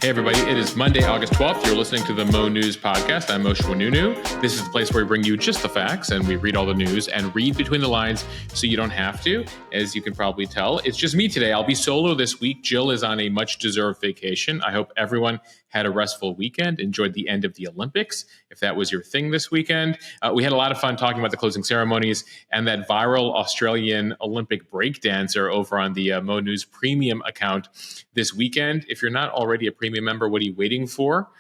Hey everybody, it is Monday, August 12th. You're listening to the Mo News Podcast. I'm Moshe Wanunu. This is the place where we bring you just the facts and we read all the news and read between the lines so you don't have to. As you can probably tell, it's just me today. I'll be solo this week. Jill is on a much-deserved vacation. I hope everyone had a restful weekend, enjoyed the end of the Olympics, if that was your thing this weekend. We had a lot of fun talking about the closing ceremonies and that viral Australian Olympic breakdancer over on the Mo News Premium account this weekend. If you're not already a premium member, what are you waiting for?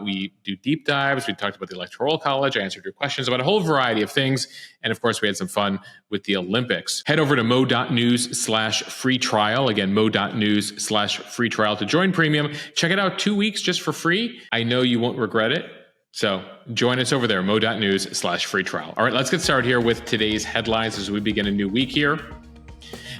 We do deep dives. We talked about the Electoral College. I answered your questions about a whole variety of things. And of course, we had some fun with the Olympics. Head over to mo.news/free trial. Again, mo.news/free trial to join premium. Check it out 2 weeks just for free. I know you won't regret it. So join us over there, mo.news/free trial. All right, let's get started here with today's headlines as we begin a new week here.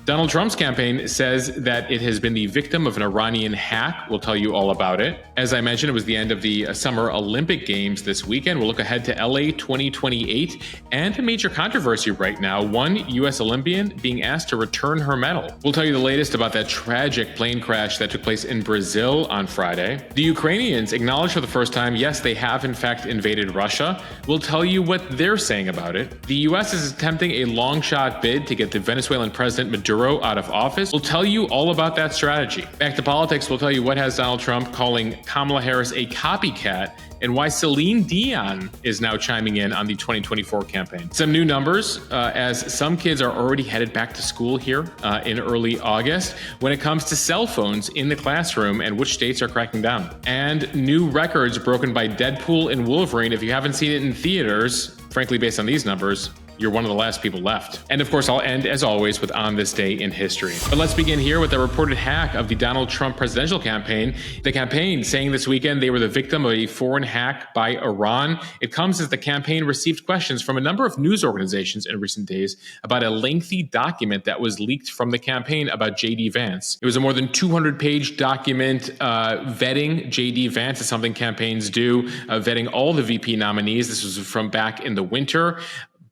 Donald Trump's campaign says that it has been the victim of an Iranian hack. We'll tell you all about it. As I mentioned, it was the end of the Summer Olympic Games this weekend. We'll look ahead to LA 2028 and a major controversy right now. One U.S. Olympian being asked to return her medal. We'll tell you the latest about that tragic plane crash that took place in Brazil on Friday. The Ukrainians acknowledged for the first time, yes, they have in fact invaded Russia. We'll tell you what they're saying about it. The U.S. is attempting a long shot bid to get the Venezuelan president Maduro out of office. We'll tell you all about that strategy. Back to politics, we'll tell you what has Donald Trump calling Kamala Harris a copycat and why Celine Dion is now chiming in on the 2024 campaign. Some new numbers as some kids are already headed back to school here in early August when it comes to cell phones in the classroom and which states are cracking down. And new records broken by Deadpool and Wolverine. If you haven't seen it in theaters, frankly, based on these numbers, you're one of the last people left. And of course, I'll end, as always, with On This Day in History. But let's begin here with a reported hack of the Donald Trump presidential campaign. The campaign saying this weekend they were the victim of a foreign hack by Iran. It comes as the campaign received questions from a number of news organizations in recent days about a lengthy document that was leaked from the campaign about J.D. Vance. It was a more than 200-page document vetting J.D. Vance. Is something campaigns do, vetting all the VP nominees. This was from back in the winter.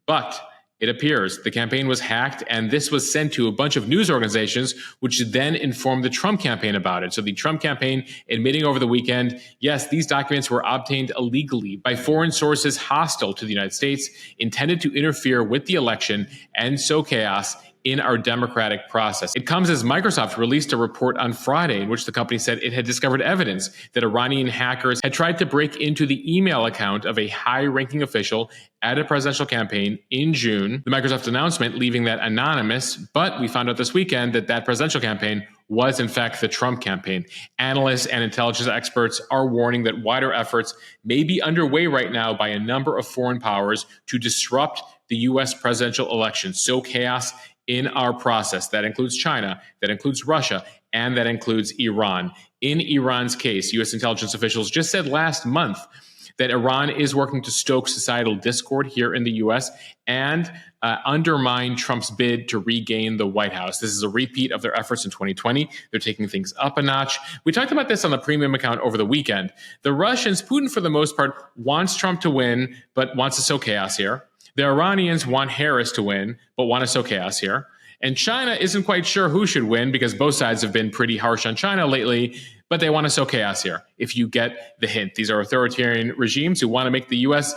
But it appears the campaign was hacked, and this was sent to a bunch of news organizations, which then informed the Trump campaign about it. So the Trump campaign admitting over the weekend, yes, these documents were obtained illegally by foreign sources hostile to the United States, intended to interfere with the election and sow chaos in our democratic process. It comes as Microsoft released a report on Friday in which the company said it had discovered evidence that Iranian hackers had tried to break into the email account of a high-ranking official at a presidential campaign in June. The Microsoft announcement leaving that anonymous, but we found out this weekend that that presidential campaign was in fact the Trump campaign. Analysts and intelligence experts are warning that wider efforts may be underway right now by a number of foreign powers to disrupt the U.S. presidential election, sow chaos in our process. That includes China, that includes Russia, and that includes Iran. In Iran's case, U.S. intelligence officials just said last month that Iran is working to stoke societal discord here in the U.S. and undermine Trump's bid to regain the White House. This is a repeat of their efforts in 2020. They're taking things up a notch. We talked about this on the premium account over the weekend. The Russians, Putin for the most part, wants Trump to win, but wants to sow chaos here. The Iranians want Harris to win, but want to sow chaos here. And China isn't quite sure who should win because both sides have been pretty harsh on China lately, but they want to sow chaos here, if you get the hint. These are authoritarian regimes who want to make the U.S.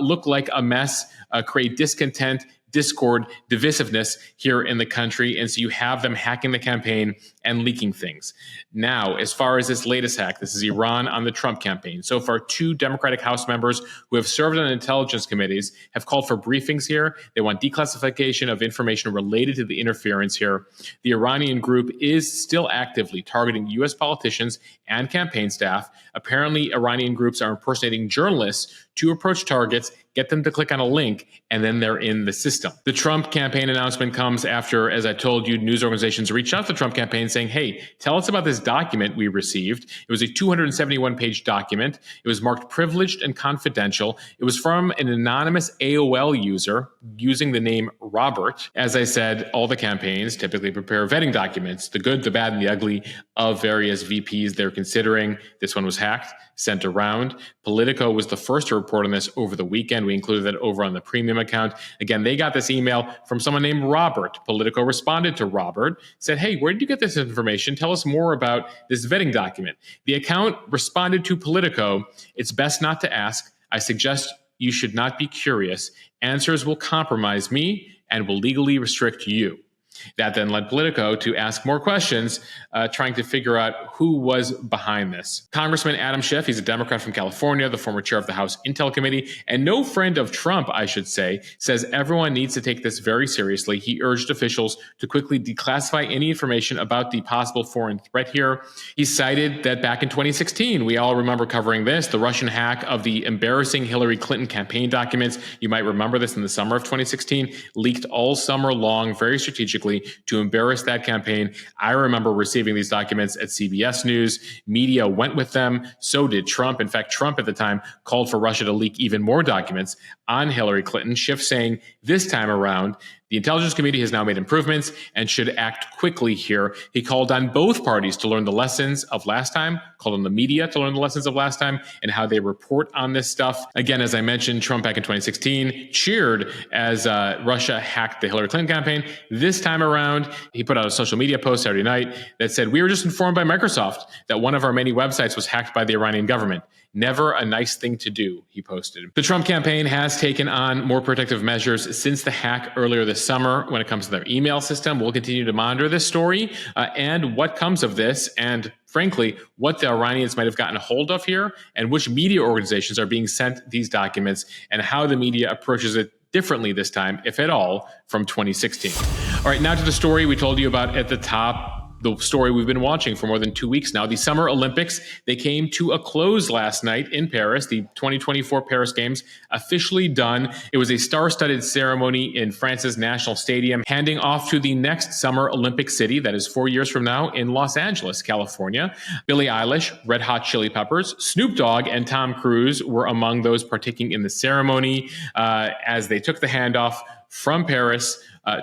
Look like a mess, create discontent, discord, divisiveness here in the country. And so you have them hacking the campaign and leaking things. Now, as far as this latest hack, this is Iran on the Trump campaign. So far, 2 Democratic House members who have served on intelligence committees have called for briefings here. They want declassification of information related to the interference here. The Iranian group is still actively targeting U.S. politicians and campaign staff. Apparently, Iranian groups are impersonating journalists to approach targets, get them to click on a link, and then they're in the system. The Trump campaign announcement comes after, as I told you, news organizations reached out to the Trump campaign saying, hey, tell us about this document we received. It was a 271-page document. It was marked privileged and confidential. It was from an anonymous AOL user using the name Robert. As I said, all the campaigns typically prepare vetting documents, the good, the bad, and the ugly of various VPs they're considering. This one was hacked, sent around. Politico was the first to report on this over the weekend. We included that over on the premium account. Again, they got this email from someone named Robert. Politico responded to Robert, said, hey, where did you get this information? Tell us more about this vetting document. The account responded to Politico, it's best not to ask. I suggest you should not be curious. Answers will compromise me and will legally restrict you. That then led Politico to ask more questions, trying to figure out who was behind this. Congressman Adam Schiff, he's a Democrat from California, the former chair of the House Intel Committee, and no friend of Trump, I should say, says everyone needs to take this very seriously. He urged officials to quickly declassify any information about the possible foreign threat here. He cited that back in 2016, we all remember covering this, the Russian hack of the embarrassing Hillary Clinton campaign documents. You might remember this in the summer of 2016, leaked all summer long, very strategically, to embarrass that campaign. I remember receiving these documents at CBS News. Media went with them. So did Trump. In fact, Trump at the time called for Russia to leak even more documents on Hillary Clinton. Schiff saying this time around, the intelligence community has now made improvements and should act quickly here. He called on both parties to learn the lessons of last time, called on the media to learn the lessons of last time and how they report on this stuff. Again, as I mentioned, Trump back in 2016 cheered as Russia hacked the Hillary Clinton campaign. This time around, he put out a social media post Saturday night that said, we were just informed by Microsoft that one of our many websites was hacked by the Iranian government. Never a nice thing to do, he posted. The Trump campaign has taken on more protective measures since the hack earlier this summer when it comes to their email system. We'll continue to monitor this story and what comes of this, and frankly, what the Iranians might have gotten a hold of here, and which media organizations are being sent these documents, and how the media approaches it differently this time, if at all, from 2016. All right, now to the story we told you about at the top. The story we've been watching for more than 2 weeks now. The Summer Olympics, they came to a close last night in Paris. The 2024 Paris Games officially done. It was a star-studded ceremony in France's National Stadium, handing off to the next Summer Olympic city, that is 4 years from now, in Los Angeles, California. Billie Eilish, Red Hot Chili Peppers, Snoop Dogg, and Tom Cruise were among those partaking in the ceremony as they took the handoff from Paris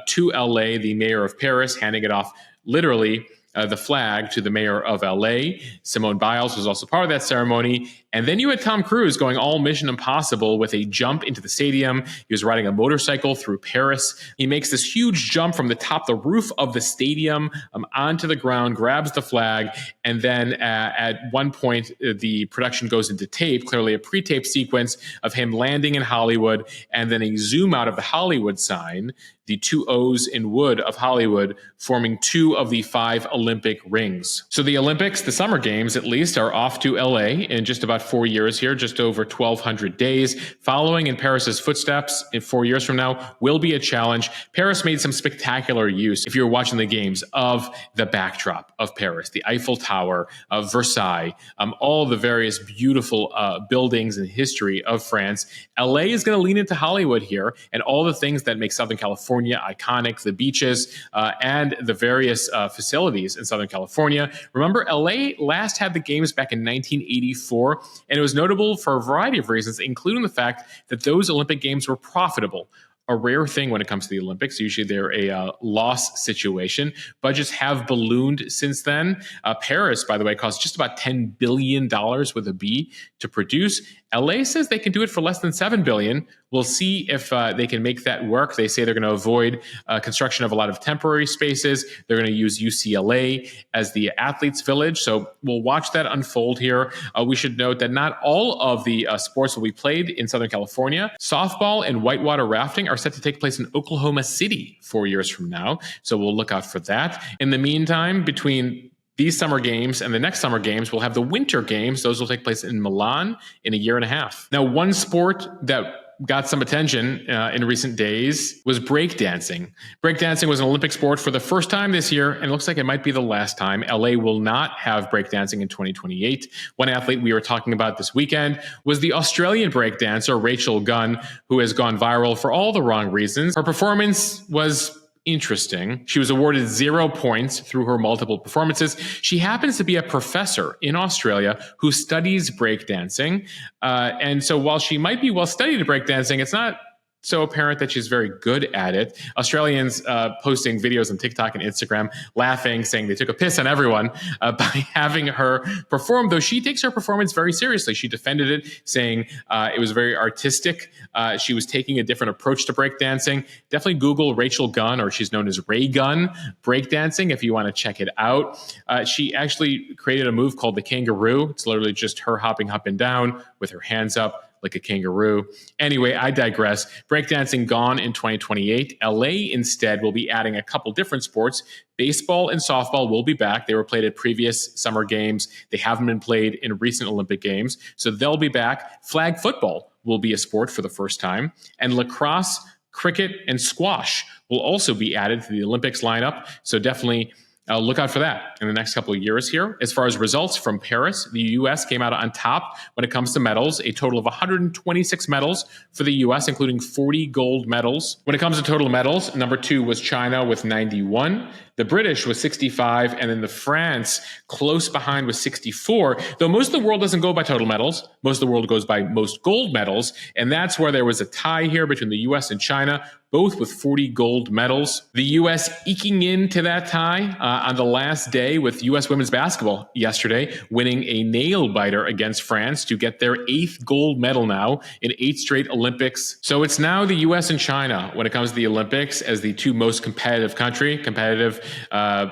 to LA, the mayor of Paris, handing it off literally the flag to the mayor of LA. Simone Biles was also part of that ceremony. And then you had Tom Cruise going all Mission Impossible with a jump into the stadium. He was riding a motorcycle through Paris. He makes this huge jump from the top, the roof of the stadium onto the ground, grabs the flag, and then at one point, the production goes into tape, clearly a pre-tape sequence of him landing in Hollywood, and then a zoom out of the Hollywood sign, the two O's in wood of Hollywood, forming 2 of the 5 Olympic rings. So the Olympics, the Summer Games at least, are off to LA in just about 4 years here, just over 1,200 days. Following in Paris's footsteps in 4 years from now will be a challenge. Paris made some spectacular use, if you were watching the games, of the backdrop of Paris, the Eiffel Tower, of Versailles, all the various beautiful buildings and history of France. LA is going to lean into Hollywood here and all the things that make Southern California iconic, the beaches and the various facilities in Southern California. Remember, LA last had the games back in 1984, and it was notable for a variety of reasons, including the fact that those Olympic Games were profitable. A rare thing when it comes to the Olympics. Usually they're a loss situation. Budgets have ballooned since then. Paris, by the way, cost just about $10 billion with a B to produce. LA says they can do it for less than $7 billion. We'll see if they can make that work. They say they're going to avoid construction of a lot of temporary spaces. They're going to use UCLA as the athletes' village. So we'll watch that unfold here. We should note that not all of the sports will be played in Southern California. Softball and whitewater rafting are set to take place in Oklahoma City 4 years from now. So we'll look out for that. In the meantime, between these Summer Games and the next Summer Games, we'll have the Winter Games. Those will take place in Milan in a year and a half. Now, one sport that got some attention in recent days was breakdancing. Breakdancing was an Olympic sport for the first time this year, and it looks like it might be the last time. LA will not have breakdancing in 2028. One athlete we were talking about this weekend was the Australian breakdancer Rachel Gunn, who has gone viral for all the wrong reasons. Her performance was interesting. She was awarded 0 points through her multiple performances. She happens to be a professor in Australia who studies breakdancing. And so while she might be well studied at breakdancing, it's not so apparent that she's very good at it. Australians posting videos on TikTok and Instagram, laughing, saying they took a piss on everyone by having her perform, though she takes her performance very seriously. She defended it, saying it was very artistic. She was taking a different approach to breakdancing. Definitely Google Rachel Gunn, or she's known as Ray Gunn, breakdancing if you want to check it out. She actually created a move called the kangaroo. It's literally just her hopping up and down with her hands up like a kangaroo. Anyway, I digress. Breakdancing gone in 2028. LA instead will be adding a couple different sports. Baseball and softball will be back. They were played at previous summer games. They haven't been played in recent Olympic games, so they'll be back. Flag football will be a sport for the first time. And lacrosse, cricket, and squash will also be added to the Olympics lineup. So definitely look out for that in the next couple of years here. As far as results from Paris, the U.S. came out on top when it comes to medals, a total of 126 medals for the U.S., including 40 gold medals. When it comes to total medals, number 2 was China with 91. The British was 65, and then the France close behind with 64. Though most of the world doesn't go by total medals, most of the world goes by most gold medals, and that's where there was a tie here between the U.S. and China, both with 40 gold medals. The U.S. eking into that tie on the last day with U.S. women's basketball yesterday, winning a nail-biter against France to get their 8th gold medal now in 8 straight Olympics. So it's now the U.S. and China when it comes to the Olympics as the 2 most competitive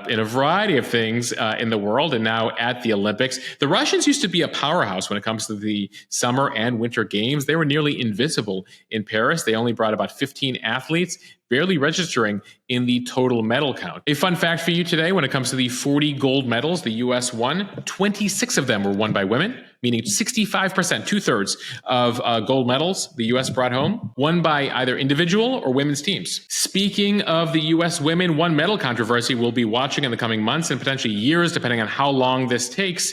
in a variety of things in the world, and now at the Olympics. The Russians used to be a powerhouse when it comes to the summer and winter games. They were nearly invisible in Paris. They only brought about 15 athletes, barely registering in the total medal count. A fun fact for you today, when it comes to the 40 gold medals the U.S. won, 26 of them were won by women, meaning 65%, 2/3 of gold medals the U.S. brought home, won by either individual or women's teams. Speaking of the U.S. women, one medal controversy we'll be watching in the coming months and potentially years, depending on how long this takes.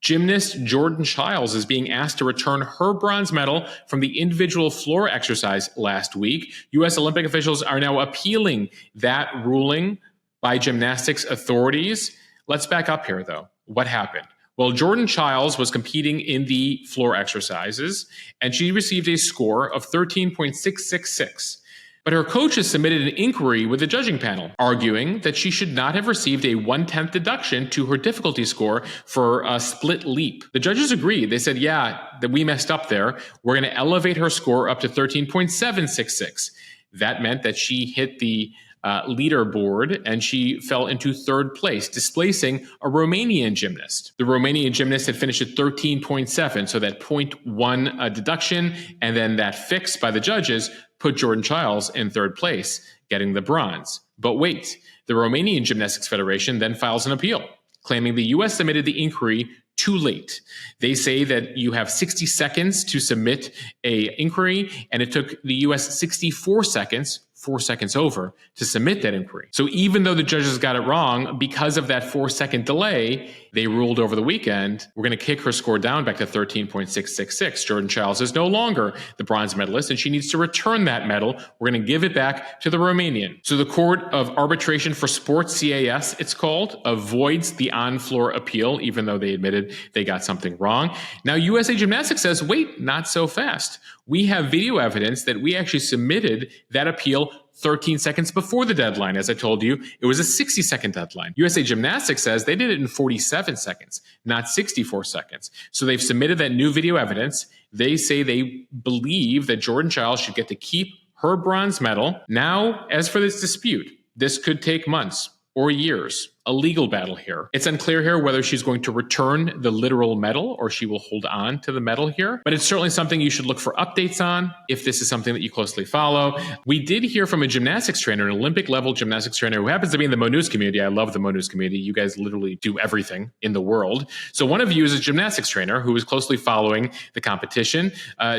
Gymnast Jordan Chiles is being asked to return her bronze medal from the individual floor exercise last week. U.S. Olympic officials are now appealing that ruling by gymnastics authorities. Let's back up here, though. What happened? Well, Jordan Chiles was competing in the floor exercises, and she received a score of 13.666. But her coaches submitted an inquiry with the judging panel, arguing that she should not have received a 1/10 deduction to her difficulty score for a split leap. The judges agreed. They said, yeah, that we messed up there. We're going to elevate her score up to 13.766. That meant that she hit the leaderboard and she fell into 3rd place, displacing a Romanian gymnast. The Romanian gymnast had finished at 13.7, so that 0.1 deduction and then that fix by the judges put Jordan Chiles in 3rd place, getting the bronze. But wait, the Romanian Gymnastics Federation then files an appeal, claiming the U.S. submitted the inquiry too late. They say that you have 60 seconds to submit an inquiry, and it took the U.S. 64 seconds, 4 seconds over, to submit that inquiry. So even though the judges got it wrong, because of that 4-second delay, they ruled over the weekend, we're going to kick her score down back to 13.666. Jordan Chiles is no longer the bronze medalist, and she needs to return that medal. We're going to give it back to the Romanian. So the Court of Arbitration for Sports, CAS, it's called, avoids the on-floor appeal, even though they admitted they got something wrong. Now, USA Gymnastics says, wait, not so fast. We have video evidence that we actually submitted that appeal 13 seconds before the deadline. As I told you, it was a 60-second deadline. USA Gymnastics says they did it in 47 seconds, not 64 seconds. So they've submitted that new video evidence. They say they believe that Jordan Chiles should get to keep her bronze medal. Now, as for this dispute, this could take months or years. A legal battle here. It's unclear here whether she's going to return the literal medal or she will hold on to the medal here, but it's certainly something you should look for updates on if this is something that you closely follow. We did hear from a gymnastics trainer, an Olympic level gymnastics trainer who happens to be in the Mo News community. I love the Mo News community. You guys literally do everything in the world. So one of you is a gymnastics trainer who is closely following the competition.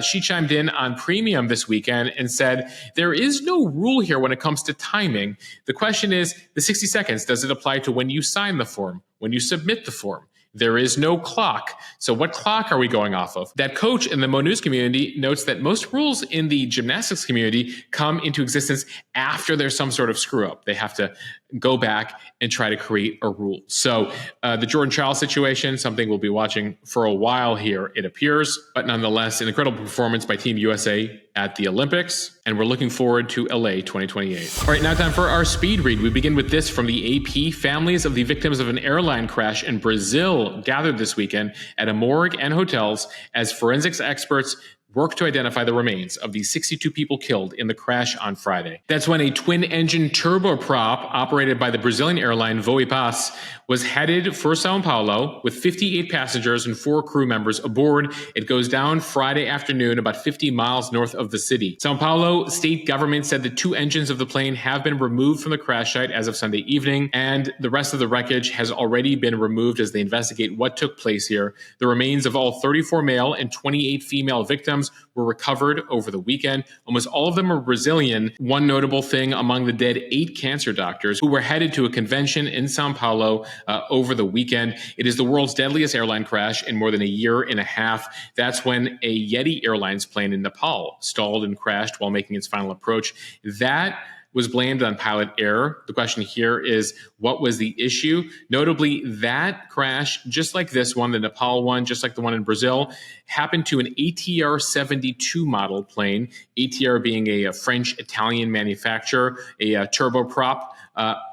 She chimed in on Premium this weekend and said, there is no rule here when it comes to timing. The question is, the 60 seconds, does it apply to when you sign the form, when you submit the form? There is no clock. So what clock are we going off of? That coach in the Mo News community notes that most rules in the gymnastics community come into existence after there's some sort of screw up. They have to go back and try to create a rule. So the Jordan Chiles situation, something we'll be watching for a while here, it appears, but nonetheless, an incredible performance by Team USA at the Olympics, and we're looking forward to LA 2028. All right, now time for our speed read. We begin with this from the AP. Families of the victims of an airline crash in Brazil gathered this weekend at a morgue and hotels as forensics experts work to identify the remains of the 62 people killed in the crash on Friday. That's when a twin-engine turboprop operated by the Brazilian airline Voipass was headed for Sao Paulo with 58 passengers and 4 crew members aboard. It goes down Friday afternoon about 50 miles north of the city. Sao Paulo state government said the 2 engines of the plane have been removed from the crash site as of Sunday evening, and the rest of the wreckage has already been removed as they investigate what took place here. The remains of all 34 male and 28 female victims were recovered over the weekend. Almost all of them are Brazilian. One notable thing among the dead 8 cancer doctors who were headed to a convention in Sao Paulo over the weekend. It is the world's deadliest airline crash in more than a year and a half. That's when a Yeti Airlines plane in Nepal stalled and crashed while making its final approach. That was blamed on pilot error. The question here is, what was the issue? Notably, that crash, just like this one, the Nepal one, just like the one in Brazil, happened to an ATR 72 model plane, ATR being a French-Italian manufacturer, a turboprop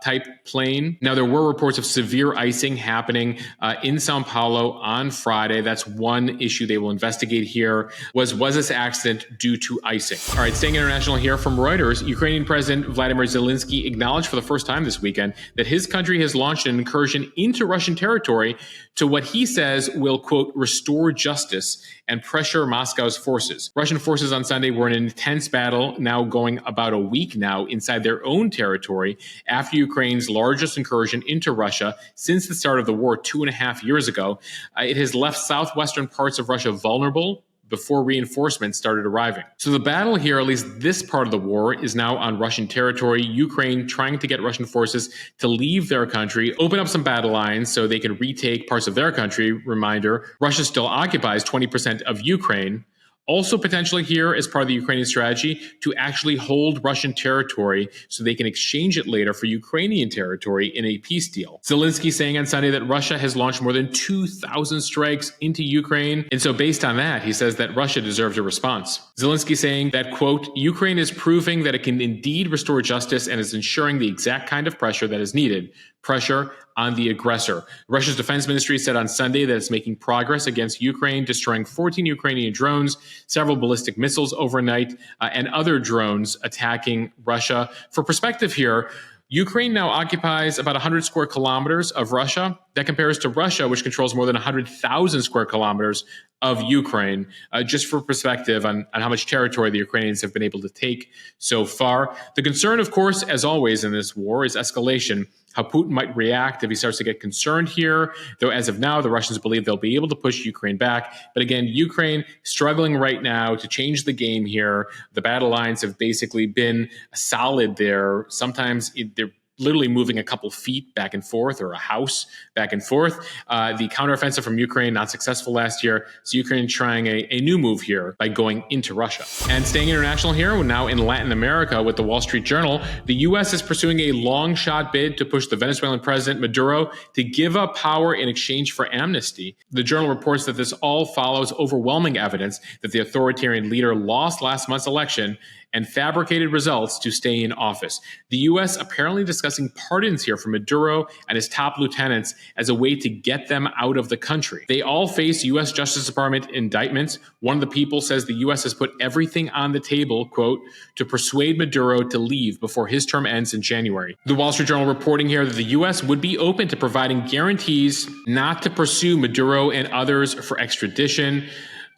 type plane. Now, there were reports of severe icing happening in Sao Paulo on Friday. That's one issue they will investigate here. Was this accident due to icing? All right, staying international here from Reuters, Ukrainian President Vladimir Zelensky acknowledged for the first time this weekend that his country has launched an incursion into Russian territory to what he says will, quote, restore justice and pressure Moscow's forces. Russian forces on Sunday were in an intense battle, now going about a week now, inside their own territory after Ukraine's largest incursion into Russia since the start of the war 2.5 years ago. It has left southwestern parts of Russia vulnerable before reinforcements started arriving. So the battle here, at least this part of the war, is now on Russian territory. Ukraine trying to get Russian forces to leave their country, open up some battle lines so they can retake parts of their country. Reminder, Russia still occupies 20% of Ukraine. Also potentially here as part of the Ukrainian strategy to actually hold Russian territory so they can exchange it later for Ukrainian territory in a peace deal. Zelensky saying on Sunday that Russia has launched more than 2,000 strikes into Ukraine. And so based on that, he says that Russia deserves a response. Zelensky saying that, quote, Ukraine is proving that it can indeed restore justice and is ensuring the exact kind of pressure that is needed. Pressure on the aggressor. Russia's defense ministry said on Sunday that it's making progress against Ukraine, destroying 14 Ukrainian drones, several ballistic missiles overnight, and other drones attacking Russia. For perspective here, Ukraine now occupies about 100 square kilometers of Russia. That compares to Russia, which controls more than 100,000 square kilometers of Ukraine, just for perspective on how much territory the Ukrainians have been able to take so far. The concern, of course, as always in this war, is escalation, how Putin might react if he starts to get concerned here, though as of now, the Russians believe they'll be able to push Ukraine back. But again, Ukraine struggling right now to change the game here. The battle lines have basically been solid there. Sometimes they're literally moving a couple feet back and forth, or a house back and forth. The counteroffensive from Ukraine, not successful last year. So Ukraine trying a new move here by going into Russia. And staying international here, we're now in Latin America with the Wall Street Journal. The U.S. is pursuing a long shot bid to push the Venezuelan president Maduro to give up power in exchange for amnesty. The Journal reports that this all follows overwhelming evidence that the authoritarian leader lost last month's election and fabricated results to stay in office. The U.S. apparently discussing pardons here for Maduro and his top lieutenants as a way to get them out of the country. They all face U.S. Justice Department indictments. One of the people says the U.S. has put everything on the table, quote, to persuade Maduro to leave before his term ends in January. The Wall Street Journal reporting here that the U.S. would be open to providing guarantees not to pursue Maduro and others for extradition.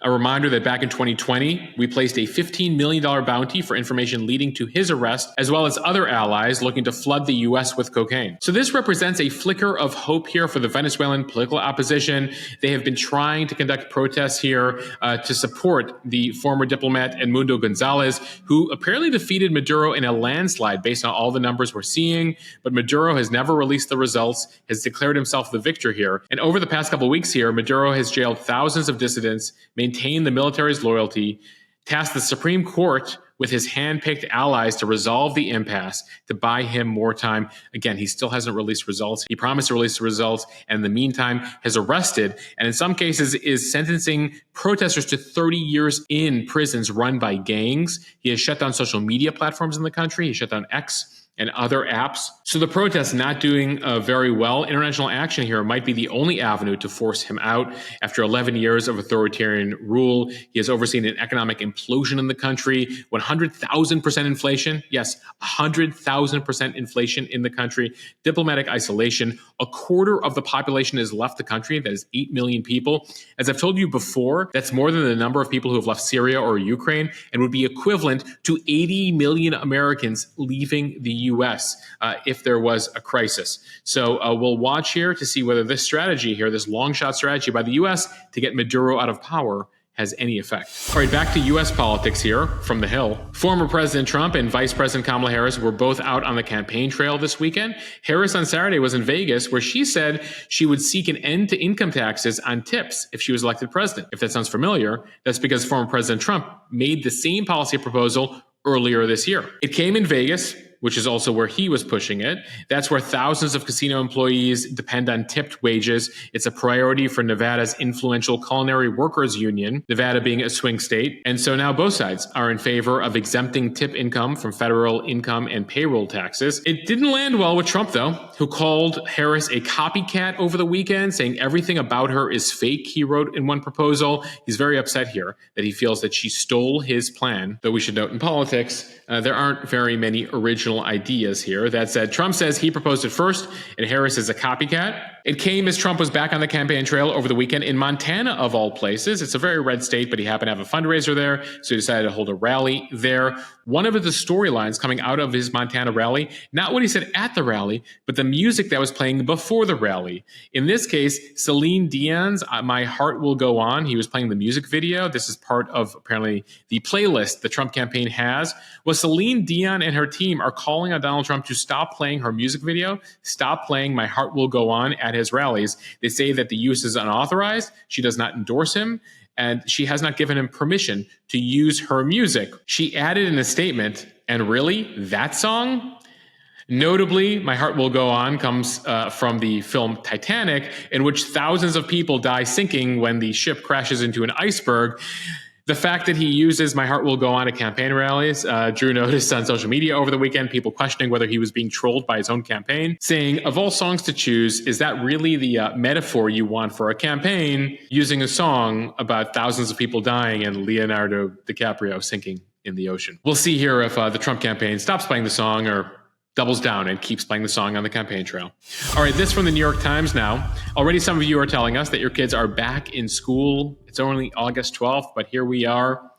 A reminder that back in 2020, we placed a $15 million bounty for information leading to his arrest, as well as other allies looking to flood the U.S. with cocaine. So this represents a flicker of hope here for the Venezuelan political opposition. They have been trying to conduct protests here to support the former diplomat Edmundo Gonzalez, who apparently defeated Maduro in a landslide based on all the numbers we're seeing. But Maduro has never released the results, has declared himself the victor here. And over the past couple of weeks here, Maduro has jailed thousands of dissidents, maintained the military's loyalty, tasked the Supreme Court with his hand-picked allies to resolve the impasse, to buy him more time. Again, he still hasn't released results. He promised to release the results, and in the meantime has arrested, and in some cases is sentencing protesters to 30 years in prisons run by gangs. He has shut down social media platforms in the country. He shut down X and other apps. So the protests not doing very well. International action here might be the only avenue to force him out. After 11 years of authoritarian rule, he has overseen an economic implosion in the country, 100,000% inflation. Yes, 100,000% inflation in the country. Diplomatic isolation. A quarter of the population has left the country. That is 8 million people. As I've told you before, that's more than the number of people who have left Syria or Ukraine and would be equivalent to 80 million Americans leaving the U.S. If there was a crisis. So we'll watch here to see whether this strategy here, this long shot strategy by the U.S. to get Maduro out of power, has any effect. All right, back to U.S. politics here from the Hill. Former President Trump and Vice President Kamala Harris were both out on the campaign trail this weekend. Harris on Saturday was in Vegas, where she said she would seek an end to income taxes on tips if she was elected president. If that sounds familiar, that's because former President Trump made the same policy proposal earlier this year. It came in Vegas, which is also where he was pushing it. That's where thousands of casino employees depend on tipped wages. It's a priority for Nevada's influential Culinary Workers Union, Nevada being a swing state. And so now both sides are in favor of exempting tip income from federal income and payroll taxes. It didn't land well with Trump, though, who called Harris a copycat over the weekend, saying everything about her is fake, he wrote in one proposal. He's very upset here that he feels that she stole his plan. Though we should note in politics, there aren't very many original ideas here. That said, Trump says he proposed it first, and Harris is a copycat. It came as Trump was back on the campaign trail over the weekend in Montana, of all places. It's a very red state, but he happened to have a fundraiser there, so he decided to hold a rally there. One of the storylines coming out of his Montana rally, not what he said at the rally, but the music that was playing before the rally. In this case, Celine Dion's My Heart Will Go On. He was playing the music video. This is part of apparently the playlist the Trump campaign has. Well, Celine Dion and her team are calling on Donald Trump to stop playing her music video, stop playing My Heart Will Go On at his rallies. They say that the use is unauthorized. She does not endorse him, and she has not given him permission to use her music. She added in a statement, and really, that song? Notably, My Heart Will Go On comes from the film Titanic, in which thousands of people die sinking when the ship crashes into an iceberg. The fact that he uses My Heart Will Go On at campaign rallies drew notice on social media over the weekend, people questioning whether he was being trolled by his own campaign, saying, of all songs to choose, is that really the metaphor you want for a campaign, using a song about thousands of people dying and Leonardo DiCaprio sinking in the ocean? We'll see here if the Trump campaign stops playing the song or doubles down and keeps playing the song on the campaign trail. All right, this from the New York Times now. Already some of you are telling us that your kids are back in school. It's only August 12th, but here we are.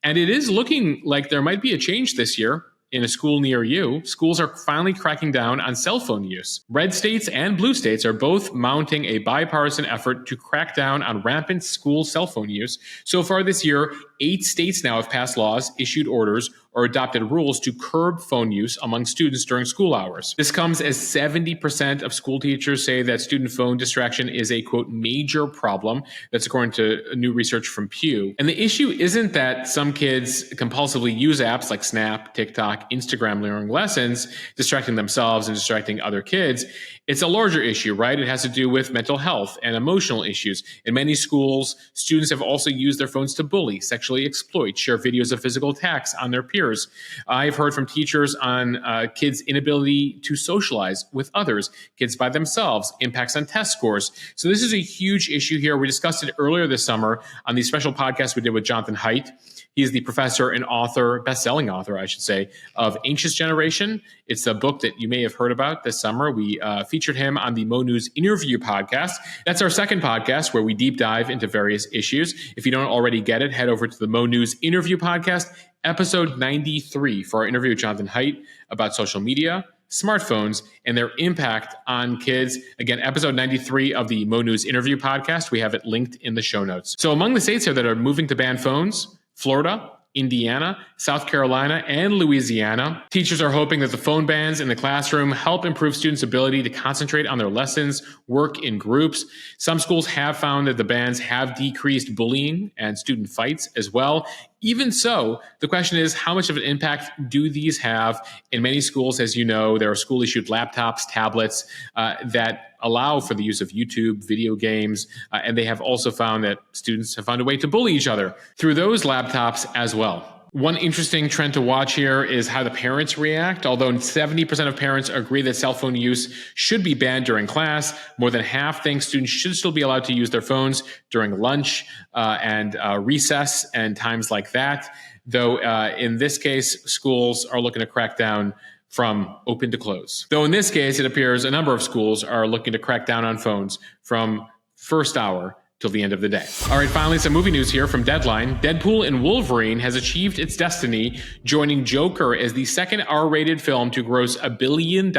And it is looking like there might be a change this year in a school near you. Schools are finally cracking down on cell phone use. Red states and blue states are both mounting a bipartisan effort to crack down on rampant school cell phone use. So far this year, 8 states now have passed laws, issued orders, or adopted rules to curb phone use among students during school hours. This comes as 70% of school teachers say that student phone distraction is a, quote, major problem. That's according to new research from Pew. And the issue isn't that some kids compulsively use apps like Snap, TikTok, Instagram during lessons, distracting themselves and distracting other kids. It's a larger issue, right? It has to do with mental health and emotional issues. In many schools, students have also used their phones to bully, sexually exploit, share videos of physical attacks on their peers. I've heard from teachers on kids' inability to socialize with others, kids by themselves, impacts on test scores. So this is a huge issue here. We discussed it earlier this summer on the special podcast we did with Jonathan Haidt. He's the professor and author, best-selling author, I should say, of Anxious Generation. It's a book that you may have heard about this summer. We featured him on the Mo News Interview podcast. That's our second podcast where we deep dive into various issues. If you don't already get it, head over to the Mo News Interview podcast, episode 93, for our interview with Jonathan Haidt about social media, smartphones, and their impact on kids. Again, episode 93 of the Mo News Interview podcast. We have it linked in the show notes. So among the states here that are moving to ban phones, Florida, Indiana, South Carolina, and Louisiana. Teachers are hoping that the phone bans in the classroom help improve students' ability to concentrate on their lessons, work in groups. Some schools have found that the bans have decreased bullying and student fights as well. Even so, the question is, how much of an impact do these have? In many schools, as you know, there are school-issued laptops, tablets that allow for the use of YouTube, video games, and they have also found that students have found a way to bully each other through those laptops as well. One interesting trend to watch here is how the parents react. Although 70% of parents agree that cell phone use should be banned during class, more than half think students should still be allowed to use their phones during lunch and recess and times like that. Though in this case, schools are looking to crack down from open to close. Though in this case, it appears a number of schools are looking to crack down on phones from first hour till the end of the day. All right, finally, some movie news here from Deadline. Deadpool and Wolverine has achieved its destiny, joining Joker as the second R-rated film to gross $1 billion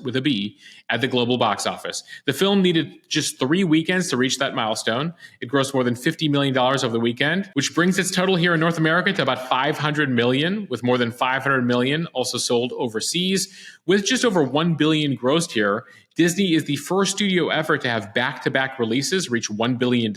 with a B at the global box office. The film needed just 3 weekends to reach that milestone. It grossed more than $50 million over the weekend, which brings its total here in North America to about $500 million, with more than $500 million also sold overseas. With just over $1 billion grossed here, Disney is the first studio ever to have back-to-back releases reach $1 billion.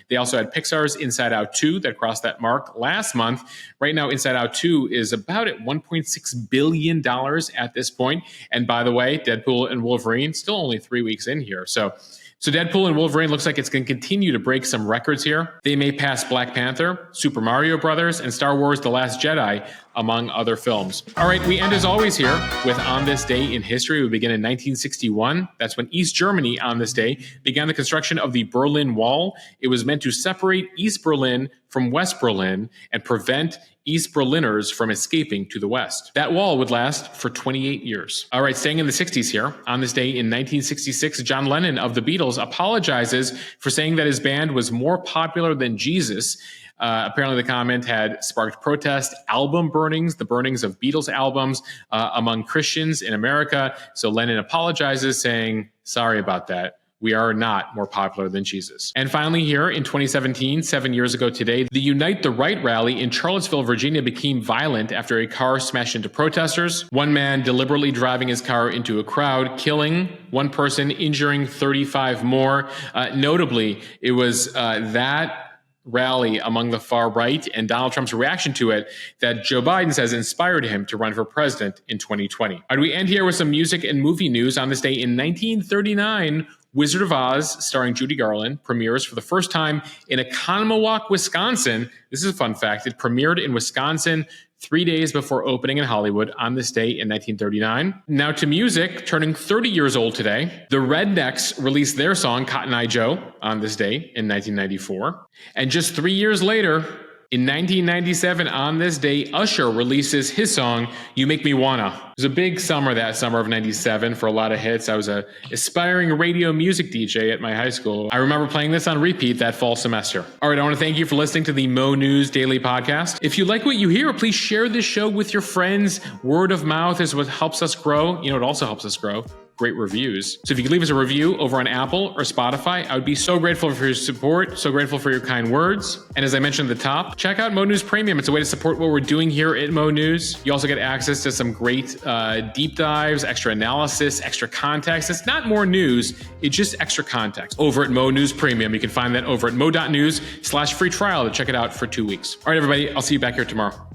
They also had Pixar's Inside Out 2 that crossed that mark last month. Right now, Inside Out 2 is about at $1.6 billion at this point. And by the way, Deadpool and Wolverine still only 3 weeks in here. So Deadpool and Wolverine looks like it's going to continue to break some records here. They may pass Black Panther, Super Mario Brothers, and Star Wars The Last Jedi, among other films. All right, we end as always here with On This Day in History. We begin in 1961. That's when East Germany, on this day, began the construction of the Berlin Wall. It was meant to separate East Berlin from West Berlin and prevent East Berliners from escaping to the West. That wall would last for 28 years. All right, staying in the 60s here. On this day in 1966, John Lennon of the Beatles apologizes for saying that his band was more popular than Jesus. Apparently, the comment had sparked protest, album burnings, the burnings of Beatles albums among Christians in America. So Lennon apologizes, saying, sorry about that. We are not more popular than Jesus. And finally here in 2017, 7 years ago today, the Unite the Right rally in Charlottesville, Virginia became violent after a car smashed into protesters. One man deliberately driving his car into a crowd, killing one person, injuring 35 more. Notably, it was that rally among the far right and Donald Trump's reaction to it that Joe Biden says inspired him to run for president in 2020. All right, we end here with some music and movie news. On this day in 1939, Wizard of Oz, starring Judy Garland, premieres for the first time in Oconomowoc, Wisconsin. This is a fun fact. It premiered in Wisconsin 3 days before opening in Hollywood on this day in 1939. Now to music, turning 30 years old today, the Rednecks released their song Cotton Eye Joe on this day in 1994. And just 3 years later, in 1997, on this day, Usher releases his song, You Make Me Wanna. It was a big summer, that summer of 97, for a lot of hits. I was an aspiring radio music DJ at my high school. I remember playing this on repeat that fall semester. All right, I want to thank you for listening to the Mo News Daily Podcast. If you like what you hear, please share this show with your friends. Word of mouth is what helps us grow. You know, it also helps us grow. Great reviews. So if you could leave us a review over on Apple or Spotify, I would be so grateful for your support, so grateful for your kind words. And as I mentioned at the top, check out Mo News Premium. It's a way to support what we're doing here at Mo News. You also get access to some great deep dives, extra analysis, extra context. It's not more news, it's just extra context over at Mo News Premium. You can find that over at mo.news/free trial to check it out for 2 weeks. All right, everybody, I'll see you back here tomorrow.